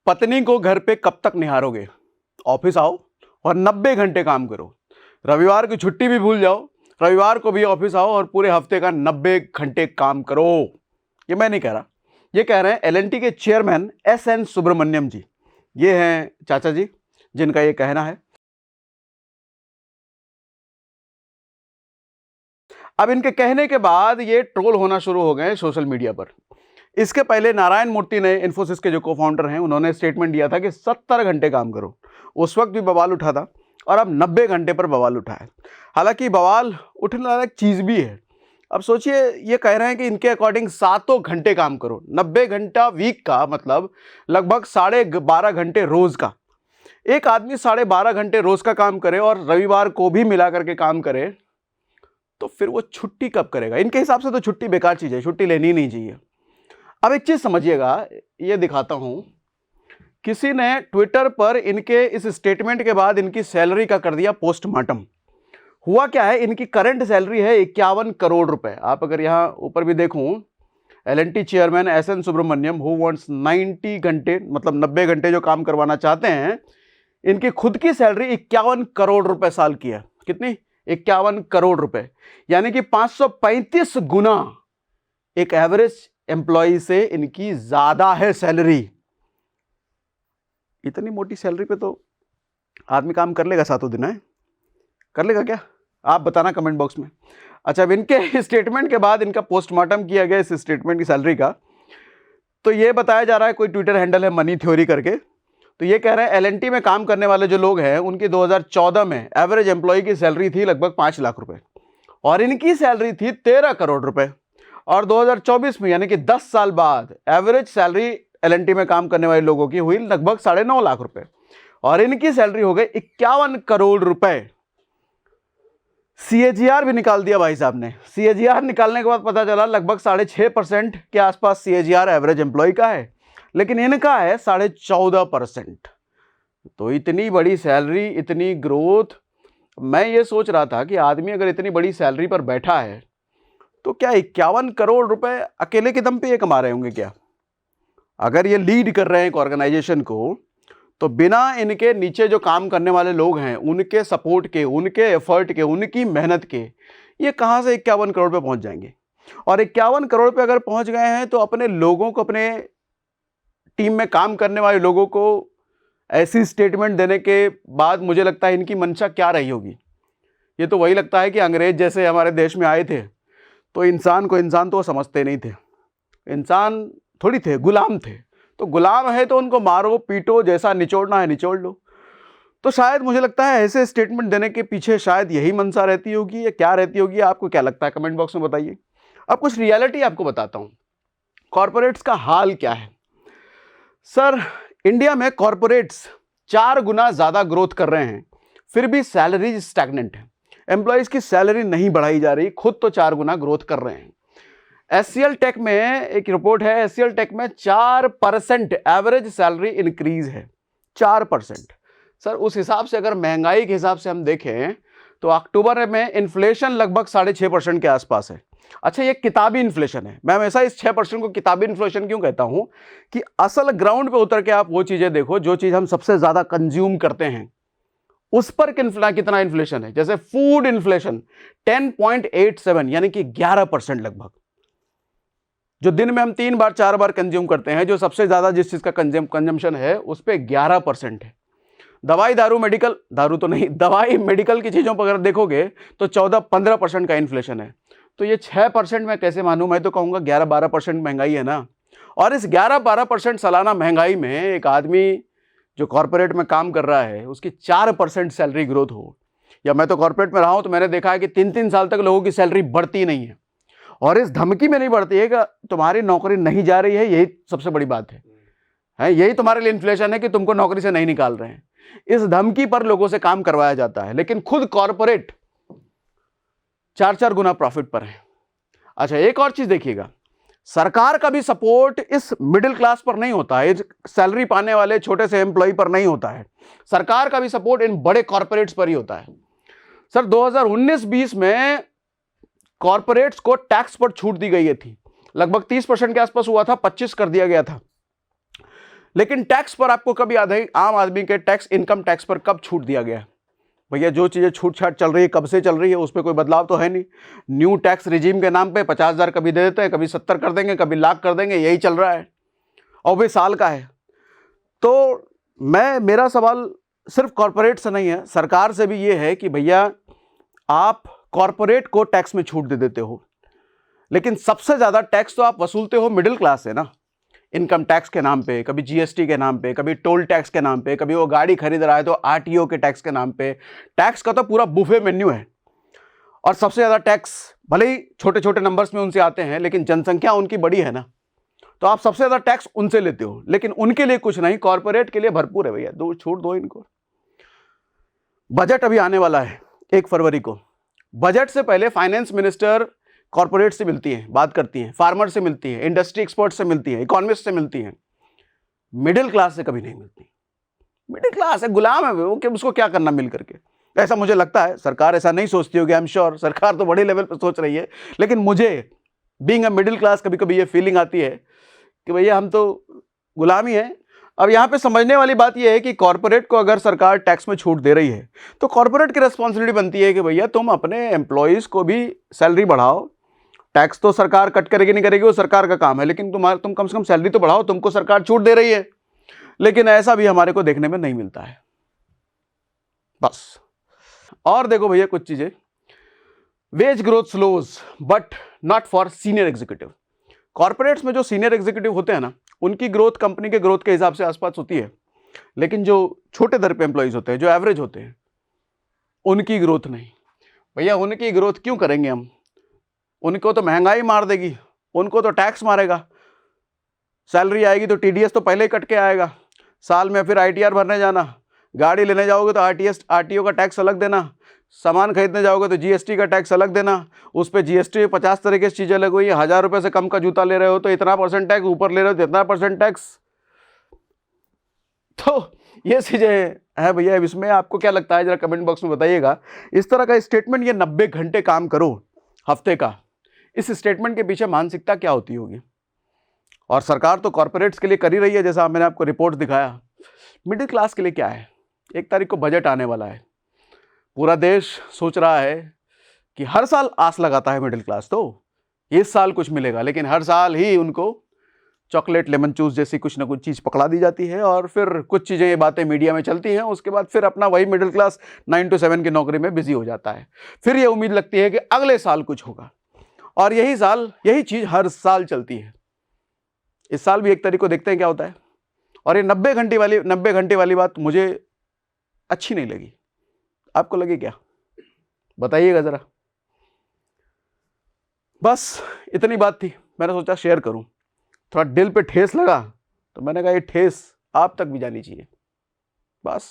पत्नी को घर पे कब तक निहारोगे? ऑफिस आओ और 90 घंटे काम करो। रविवार की छुट्टी भी भूल जाओ, रविवार को भी ऑफिस आओ और पूरे हफ्ते का 90 घंटे काम करो। ये मैं नहीं कह रहा, ये कह रहे हैं एल&टी के चेयरमैन एस.एन. सुब्रमण्यम जी। ये हैं चाचा जी जिनका ये कहना है। अब इनके कहने के बाद ये ट्रोल होना शुरू हो गए सोशल मीडिया पर। इसके पहले नारायण मूर्ति ने, इन्फोसिस के जो को फाउंडर हैं, उन्होंने स्टेटमेंट दिया था कि 70 घंटे काम करो। उस वक्त भी बवाल उठा था और अब 90 घंटे पर बवाल उठा है। हालांकि बवाल उठने वाला एक चीज़ भी है। अब सोचिए, ये कह रहे हैं कि इनके अकॉर्डिंग 7 घंटे काम करो। 90 घंटा वीक का मतलब लगभग 12.5 घंटे रोज का। एक आदमी 12.5 घंटे रोज का काम करे और रविवार को भी मिला करके काम करे, तो फिर वो छुट्टी कब करेगा? इनके हिसाब से तो छुट्टी बेकार चीज़ है, छुट्टी लेनी नहीं चाहिए। अब एक चीज़ समझिएगा, ये दिखाता हूँ। किसी ने ट्विटर पर इनके इस स्टेटमेंट के बाद इनकी सैलरी का कर दिया पोस्टमार्टम। हुआ क्या है, इनकी करंट सैलरी है 51 करोड़ रुपए। आप अगर यहाँ ऊपर भी देखूँ, L and T chairman S N. Subrahmanyam who wants 90 घंटे, मतलब 90 घंटे जो काम करवाना चाहते हैं, इनकी खुद की सैलरी 51 करोड़ रुपए साल की है। कितनी? 51 करोड़ रुपए, यानी कि 535 गुना एक एवरेज एम्प्लॉय से इनकी ज्यादा है सैलरी। इतनी मोटी सैलरी पे तो आदमी काम कर लेगा 7 दिन? है कर लेगा क्या? आप बताना कमेंट बॉक्स में। अच्छा, अब इनके स्टेटमेंट के बाद इनका पोस्टमार्टम किया गया इस स्टेटमेंट की सैलरी का। तो ये बताया जा रहा है, कोई ट्विटर हैंडल है मनी थ्योरी करके, तो ये कह रहे हैं एल&टी में काम करने वाले जो लोग हैं उनकी 2014 में एवरेज एम्प्लॉय की सैलरी थी लगभग 5 लाख रुपए और इनकी सैलरी थी 13 करोड़ रुपए। और 2024 में, यानी कि 10 साल बाद, एवरेज सैलरी एल&टी में काम करने वाले लोगों की हुई लगभग 9.5 लाख रुपए और इनकी सैलरी हो गई 51 करोड़ रुपए। CAGR भी निकाल दिया भाई साहब ने। CAGR निकालने के बाद पता चला लगभग 6.5% के आसपास CAGR एवरेज एम्प्लॉय का है, लेकिन इनका है 14.5%। तो इतनी बड़ी सैलरी, इतनी ग्रोथ। मैं ये सोच रहा था कि आदमी अगर इतनी बड़ी सैलरी पर बैठा है तो क्या 51 करोड़ रुपए अकेले के दम पे ये कमा रहे होंगे क्या? अगर ये लीड कर रहे हैं एक ऑर्गेनाइजेशन को, तो बिना इनके नीचे जो काम करने वाले लोग हैं उनके सपोर्ट के, उनके एफर्ट के, उनकी मेहनत के, ये कहाँ से 51 करोड़ पे पहुंच जाएंगे? और 51 करोड़ पे अगर पहुंच गए हैं तो अपने लोगों को, अपने टीम में काम करने वाले लोगों को ऐसी स्टेटमेंट देने के बाद मुझे लगता है इनकी मंशा क्या रही होगी। ये तो वही लगता है कि अंग्रेज जैसे हमारे देश में आए थे तो इंसान को इंसान तो वो समझते नहीं थे, इंसान थोड़ी थे, गुलाम थे। तो गुलाम है तो उनको मारो पीटो, जैसा निचोड़ना है निचोड़ लो। तो शायद मुझे लगता है ऐसे स्टेटमेंट देने के पीछे शायद यही मंशा रहती होगी, या क्या रहती होगी। आपको क्या लगता है कमेंट बॉक्स में बताइए। अब कुछ रियलिटी आपको बताता हूँ, कॉर्पोरेट्स का हाल क्या है। सर, इंडिया में कॉर्पोरेट्स 4 गुना ज्यादा ग्रोथ कर रहे हैं, फिर भी सैलरी स्टैग्नेंट है। एम्प्लॉयज की सैलरी नहीं बढ़ाई जा रही, खुद तो 4 गुना ग्रोथ कर रहे हैं। एचसीएल टेक में एक रिपोर्ट है, एचसीएल टेक में 4% एवरेज सैलरी इंक्रीज है। 4%। सर, उस हिसाब से अगर महंगाई के हिसाब से हम देखें तो अक्टूबर में इन्फ्लेशन लगभग 6.5% के आसपास है। अच्छा, ये किताबी इन्फ्लेशन है। मैं हमेशा इस 6% को किताबी इन्फ्लेशन क्यों कहता हूं कि असल ग्राउंड पे उतर के आप वो चीजें देखो जो चीज हम सबसे ज्यादा कंज्यूम करते हैं, उस पर कितना इन्फ्लेशन है। जैसे फूड इन्फ्लेशन 10.87, यानी कि 11% लगभग, जो दिन में हम 3 बार 4 बार कंज्यूम करते हैं, जो सबसे ज्यादा जिस चीज का कंजम्पशन है उस पर 11% है। दवाई दारू मेडिकल, दारू तो नहीं, दवाई मेडिकल की चीजों पर अगर देखोगे तो 14-15% का इन्फ्लेशन है। तो ये 6% मैं कैसे मानूं? मैं तो कहूंगा 11-12% महंगाई है ना। और इस 11-12% सालाना महंगाई में एक आदमी जो कॉर्पोरेट में काम कर रहा है उसकी 4% सैलरी ग्रोथ हो, या मैं तो कॉर्पोरेट में रहा हूं तो मैंने देखा है कि 3-3 साल तक लोगों की सैलरी बढ़ती नहीं है, और इस धमकी में नहीं बढ़ती है कि तुम्हारी नौकरी नहीं जा रही है। यही सबसे बड़ी बात है, यही तुम्हारे लिए इन्फ्लेशन है कि तुमको नौकरी से नहीं निकाल रहे हैं। इस धमकी पर लोगों से काम करवाया जाता है, लेकिन खुद कॉर्पोरेट 4-4 गुना प्रॉफिट पर है। अच्छा, एक और चीज देखिएगा, सरकार का भी सपोर्ट इस मिडिल क्लास पर नहीं होता है, सैलरी पाने वाले छोटे से एम्प्लॉय पर नहीं होता है। सरकार का भी सपोर्ट इन बड़े कॉर्पोरेट्स पर ही होता है। सर, 2019-20 में कॉर्पोरेट्स को टैक्स पर छूट दी गई थी, लगभग 30% के आसपास हुआ था, 25 कर दिया गया था। लेकिन टैक्स पर आपको कभी आम आदमी के टैक्स, इनकम टैक्स पर कब छूट दिया गया? भैया जो चीज़ें छूट छाट चल रही है, कब से चल रही है, उस पर कोई बदलाव तो है नहीं। न्यू टैक्स रिजीम के नाम पे 50,000 कभी दे देते हैं, कभी 70 कर देंगे, कभी लाख कर देंगे, यही चल रहा है और वे साल का है। तो मेरा सवाल सिर्फ कॉरपोरेट से नहीं है, सरकार से भी ये है कि भैया आप कॉरपोरेट को टैक्स में छूट दे देते हो, लेकिन सबसे ज़्यादा टैक्स तो आप वसूलते हो मिडिल क्लास से ना। इनकम टैक्स के नाम पे, कभी जीएसटी के नाम पे, कभी टोल टैक्स के नाम पे, कभी वो गाड़ी खरीद रहा है तो आरटीओ के टैक्स के नाम पे। टैक्स का तो पूरा बुफे मेन्यू है। और सबसे ज़्यादा टैक्स भले ही छोटे छोटे नंबर्स में उनसे आते हैं, लेकिन जनसंख्या उनकी बड़ी है ना, तो आप सबसे ज़्यादा टैक्स उनसे लेते हो, लेकिन उनके लिए कुछ नहीं, कॉरपोरेट के लिए भरपूर है भैया। दो छूट दो इनको। बजट अभी आने वाला है 1 फरवरी को। बजट से पहले फाइनेंस मिनिस्टर कॉर्पोरेट से मिलती हैं, बात करती हैं, फार्मर से मिलती हैं, इंडस्ट्री एक्सपर्ट से मिलती हैं, इकोनॉमिस्ट से मिलती हैं, मिडिल क्लास से कभी नहीं मिलती। मिडिल क्लास है, गुलाम है वो, कि उसको क्या करना मिल करके। ऐसा मुझे लगता है, सरकार ऐसा नहीं सोचती होगी, आई एम श्योर सरकार तो बड़े लेवल पर सोच रही है, लेकिन मुझे बीइंग अ मिडिल क्लास कभी कभी ये फीलिंग आती है कि भैया हम तो गुलाम ही है। अब यहाँ पे समझने वाली बात यह है कि कॉर्पोरेट को अगर सरकार टैक्स में छूट दे रही है, तो कॉर्पोरेट की रिस्पॉन्सिबिलिटी बनती है कि भैया तुम अपने एम्प्लॉयज़ को भी सैलरी बढ़ाओ। टैक्स तो सरकार कट करेगी नहीं करेगी, वो सरकार का काम है, लेकिन तुम कम से कम सैलरी तो बढ़ाओ। तुमको सरकार छूट दे रही है, लेकिन ऐसा भी हमारे को देखने में नहीं मिलता है बस। और देखो भैया कुछ चीजें, wage growth slows but not for senior executive. Corporates में जो सीनियर एग्जीक्यूटिव होते हैं ना, उनकी ग्रोथ कंपनी के ग्रोथ के हिसाब से आसपास होती है, लेकिन जो छोटे दर पे एम्प्लॉयज होते हैं, जो एवरेज होते हैं, उनकी ग्रोथ नहीं। भैया उनकी ग्रोथ क्यों करेंगे हम? उनको तो महंगाई मार देगी, उनको तो टैक्स मारेगा। सैलरी आएगी तो टीडीएस तो पहले ही कट के आएगा, साल में फिर आईटीआर भरने जाना, गाड़ी लेने जाओगे तो आरटीओ का टैक्स अलग देना, सामान खरीदने जाओगे तो जीएसटी का टैक्स अलग देना, उस पर जीएसटी 50 तरीके से चीज़ें लगी हुई है। 1000 रुपये से कम का जूता ले रहे हो तो इतना % टैक्स, ऊपर ले रहे हो तो इतना % टैक्स। तो ये चीज़ें है भैया। इसमें आपको क्या लगता है, जरा कमेंट बॉक्स में बताइएगा। इस तरह का स्टेटमेंट, ये 90 घंटे काम करो हफ्ते का, इस स्टेटमेंट के पीछे मानसिकता क्या होती होगी? और सरकार तो कॉर्पोरेट्स के लिए कर ही रही है, जैसा मैंने आपको रिपोर्ट दिखाया। मिडिल क्लास के लिए क्या है? 1 तारीख को बजट आने वाला है, पूरा देश सोच रहा है कि हर साल आस लगाता है मिडिल क्लास, तो इस साल कुछ मिलेगा, लेकिन हर साल ही उनको चॉकलेट लेमन जूस जैसी कुछ ना कुछ चीज़ पकड़ा दी जाती है, और फिर कुछ चीज़ें, ये बातें मीडिया में चलती हैं, उसके बाद फिर अपना वही मिडिल क्लास 9 to 7 की नौकरी में बिजी हो जाता है। फिर ये उम्मीद लगती है कि अगले साल कुछ होगा, और यही चीज़ हर साल चलती है। इस साल भी 1 तारीख को देखते हैं क्या होता है। और ये 90 घंटे वाली बात मुझे अच्छी नहीं लगी। आपको लगे क्या? बताइएगा ज़रा। बस इतनी बात थी, मैंने सोचा शेयर करूं। थोड़ा दिल पे ठेस लगा तो मैंने कहा ये ठेस आप तक भी जानी चाहिए। बस।